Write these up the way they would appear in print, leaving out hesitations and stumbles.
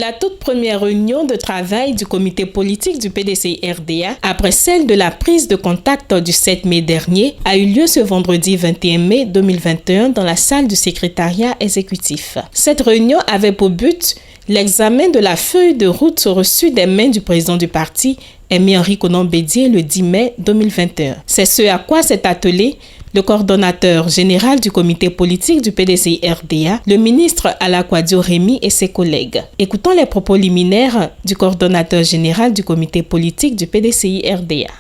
La toute première réunion de travail du comité politique du PDCI-RDA, après celle de la prise de contact du 7 mai dernier, a eu lieu ce vendredi 21 mai 2021 dans la salle du secrétariat exécutif. Cette réunion avait pour but l'examen de la feuille de route reçue des mains du président du parti, Aimé Henri Konan Bédié, le 10 mai 2021. C'est ce à quoi s'est attelé le coordonnateur général du comité politique du PDCI-RDA, le ministre Alakwadio Rémy et ses collègues. Écoutons les propos liminaires du coordonnateur général du comité politique du PDCI-RDA.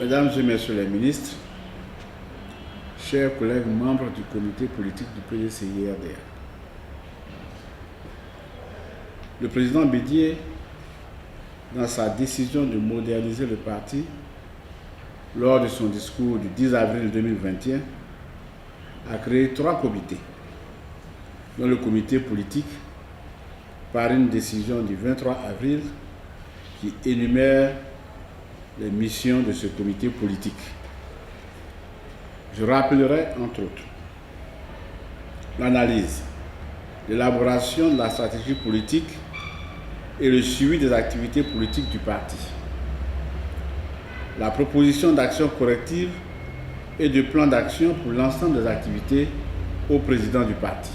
Mesdames et messieurs les ministres, chers collègues membres du comité politique du PDCI-RDA, le président Bédié, dans sa décision de moderniser le parti, lors de son discours du 10 avril 2021, a créé 3 comités, dont le comité politique, par une décision du 23 avril, qui énumère les missions de ce comité politique. Je rappellerai, entre autres, l'analyse, l'élaboration de la stratégie politique et le suivi des activités politiques du parti, la proposition d'actions correctives et de plans d'action pour l'ensemble des activités au président du parti,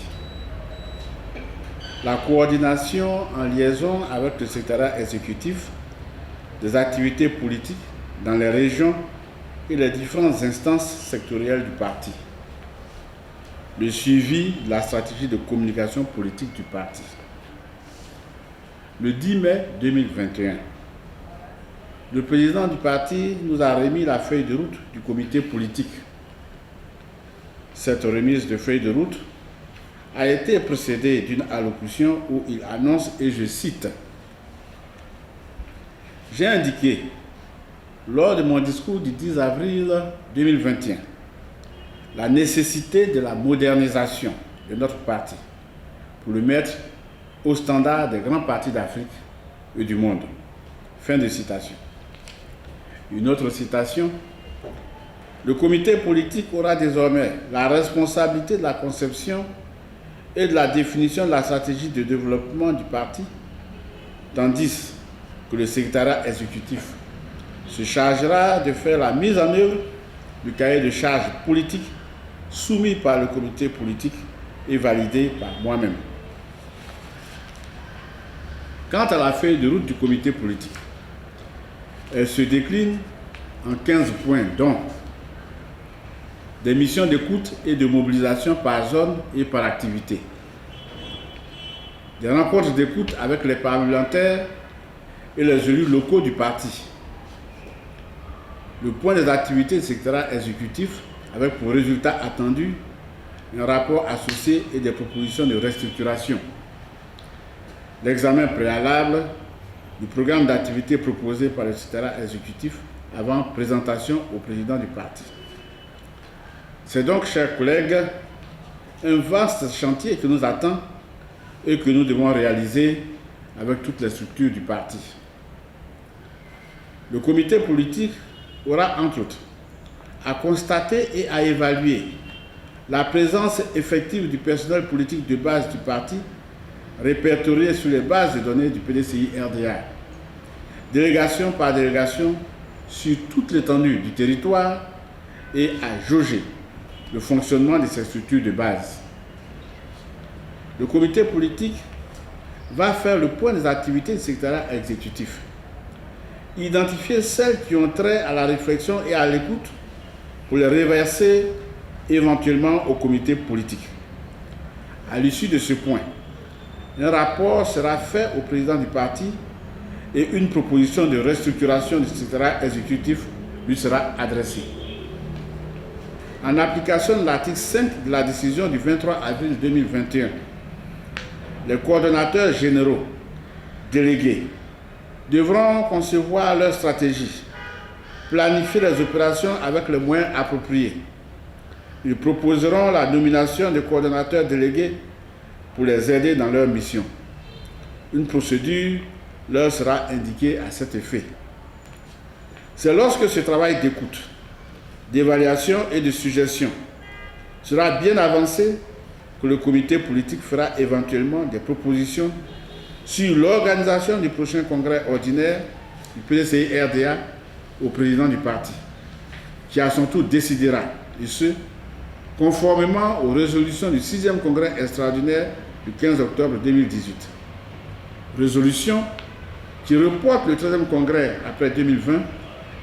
la coordination en liaison avec le secrétariat exécutif des activités politiques dans les régions et les différentes instances sectorielles du parti, le suivi de la stratégie de communication politique du parti. Le 10 mai 2021, le président du parti nous a remis la feuille de route du comité politique. Cette remise de feuille de route a été précédée d'une allocution où il annonce, et je cite, « J'ai indiqué lors de mon discours du 10 avril 2021 la nécessité de la modernisation de notre parti pour le mettre au standard des grands partis d'Afrique et du monde. » Fin de citation. Une autre citation. Le comité politique aura désormais la responsabilité de la conception et de la définition de la stratégie de développement du parti, tandis que le secrétariat exécutif se chargera de faire la mise en œuvre du cahier de charges politique soumis par le comité politique et validé par moi-même. Quant à la feuille de route du comité politique, elle se décline en 15 points, dont des missions d'écoute et de mobilisation par zone et par activité, des rencontres d'écoute avec les parlementaires et les élus locaux du parti, le point des activités du secrétariat exécutif avec pour résultat attendu un rapport associé et des propositions de restructuration, l'examen préalable du programme d'activité proposé par le secrétariat exécutif avant présentation au président du parti. C'est donc, chers collègues, un vaste chantier qui nous attend et que nous devons réaliser avec toutes les structures du parti. Le comité politique aura, entre autres, à constater et à évaluer la présence effective du personnel politique de base du parti répertorié sur les bases de données du PDCI-RDA, délégation par délégation sur toute l'étendue du territoire, et à jauger le fonctionnement de ces structures de base. Le comité politique va faire le point des activités du secrétariat exécutif, identifier celles qui ont trait à la réflexion et à l'écoute pour les reverser éventuellement au comité politique. À l'issue de ce point, un rapport sera fait au président du parti et une proposition de restructuration du secrétariat exécutif lui sera adressée. En application de l'article 5 de la décision du 23 avril 2021, les coordonnateurs généraux délégués devront concevoir leur stratégie, planifier les opérations avec les moyens appropriés. Ils proposeront la nomination des coordonnateurs délégués pour les aider dans leur mission. Une procédure leur sera indiquée à cet effet. C'est lorsque ce travail d'écoute, d'évaluation et de suggestion sera bien avancé que le comité politique fera éventuellement des propositions sur l'organisation du prochain congrès ordinaire du PDCI-RDA au président du parti, qui à son tour décidera, et ce, conformément aux résolutions du 6e congrès extraordinaire du 15 octobre 2018. Résolution qui reporte le 13e congrès après 2020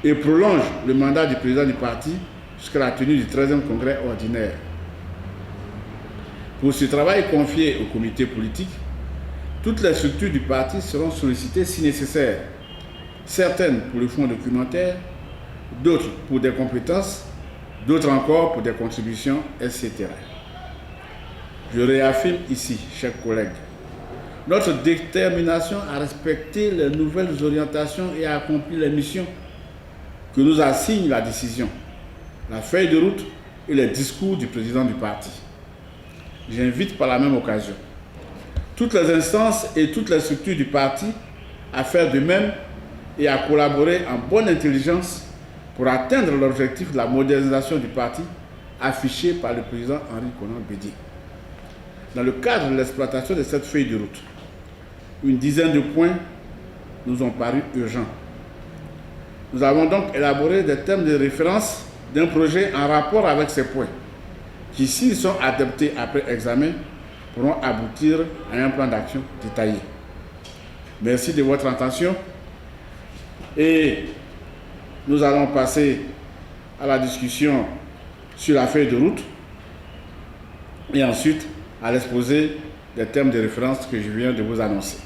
et prolonge le mandat du président du parti jusqu'à la tenue du 13e congrès ordinaire. Pour ce travail confié au comité politique, toutes les structures du parti seront sollicitées si nécessaire, certaines pour le fonds documentaire, d'autres pour des compétences, d'autres encore pour des contributions, etc. Je réaffirme ici, chers collègues, notre détermination à respecter les nouvelles orientations et à accomplir les missions que nous assigne la décision, la feuille de route et les discours du président du parti. J'invite par la même occasion toutes les instances et toutes les structures du parti à faire de même et à collaborer en bonne intelligence pour atteindre l'objectif de la modernisation du parti affiché par le président Henri Konan Bédié. Dans le cadre de l'exploitation de cette feuille de route, une dizaine de points nous ont paru urgents. Nous avons donc élaboré des thèmes de référence d'un projet en rapport avec ces points, qui, s'ils sont adoptés après examen, pourront aboutir à un plan d'action détaillé. Merci de votre attention et nous allons passer à la discussion sur la feuille de route et ensuite à l'exposé des thèmes de référence que je viens de vous annoncer.